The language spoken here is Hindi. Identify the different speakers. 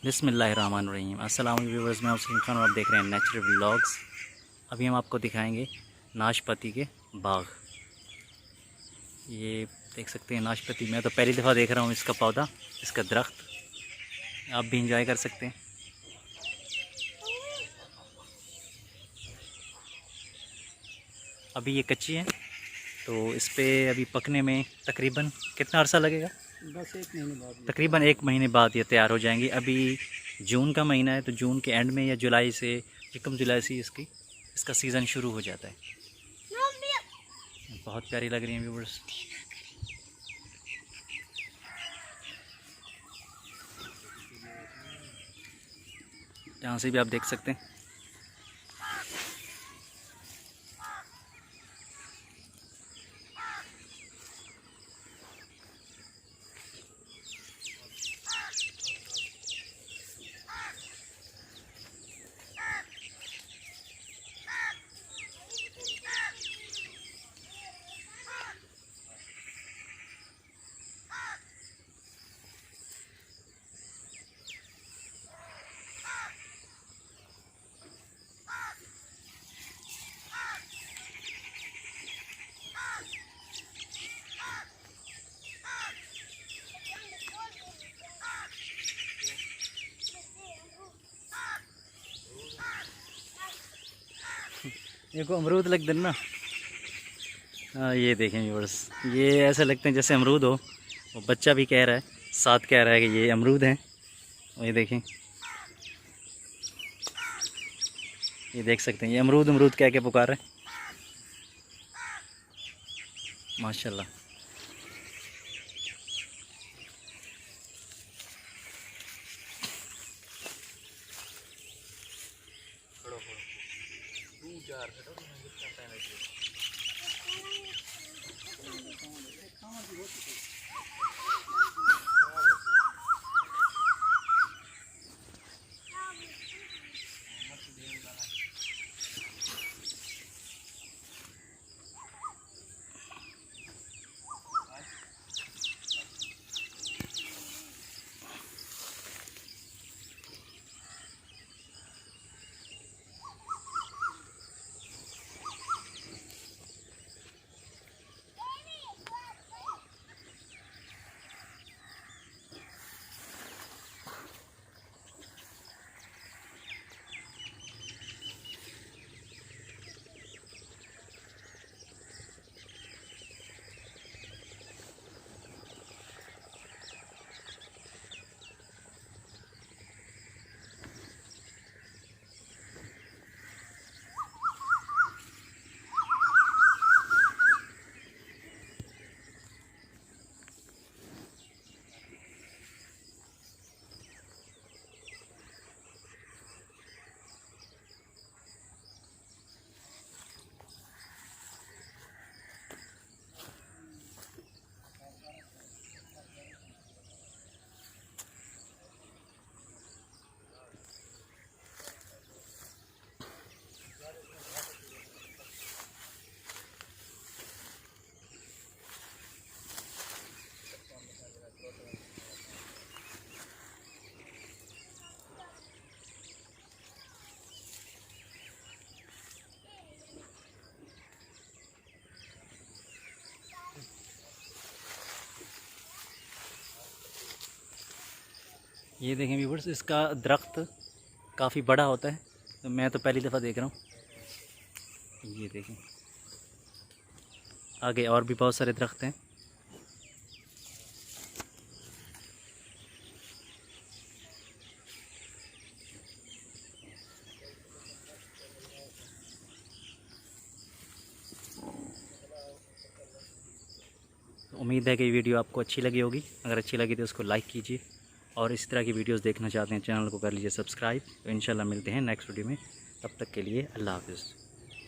Speaker 1: बिस्मिल्लाहिर्रहमानिर्रहीम। अस्सलाम वालेकुम व्यूअर्स, मैं हुसैन खान और आप देख रहे हैं नेचुरल व्लॉग्स। अभी हम आपको दिखाएंगे नाशपाती के बाग। ये देख सकते हैं नाशपाती, मैं तो पहली दफ़ा देख रहा हूँ इसका पौधा, इसका दरख्त। आप भी इंजॉय कर सकते हैं। अभी ये कच्ची है तो इस पर अभी पकने में तकरीबन कितना अर्सा लगेगा?
Speaker 2: बस 1 महीने बाद।
Speaker 1: तकरीबन 1 महीने बाद ये तैयार हो जाएंगी। अभी जून का महीना है तो जून के एंड में या जुलाई से, यकम जुलाई से इसका सीज़न शुरू हो जाता है। बहुत प्यारी लग रही हैं व्यूवर्स। यहाँ से भी आप देख सकते हैं। ये को अमरूद लग देना। हाँ, ये देखें व्यूअर्स, ये ऐसा लगते हैं जैसे अमरूद हो। वो बच्चा भी कह रहा है, साथ कह रहा है कि ये अमरूद हैं। और ये देखें, ये देख सकते हैं, ये अमरूद अमरूद कह के पुकार रहे हैं। माशाल्लाह। ये देखें व्यूवर्स, इसका दरख्त काफ़ी बड़ा होता है। तो मैं तो पहली दफ़ा देख रहा हूँ। ये देखें, आगे और भी बहुत सारे दरख्त हैं। तो उम्मीद है कि वीडियो आपको अच्छी लगी होगी। अगर अच्छी लगी तो उसको लाइक कीजिए, और इस तरह की वीडियोस देखना चाहते हैं चैनल को कर लीजिए सब्सक्राइब। तो इंशाल्लाह मिलते हैं नेक्स्ट वीडियो में। तब तक के लिए अल्लाह हाफ़िज़।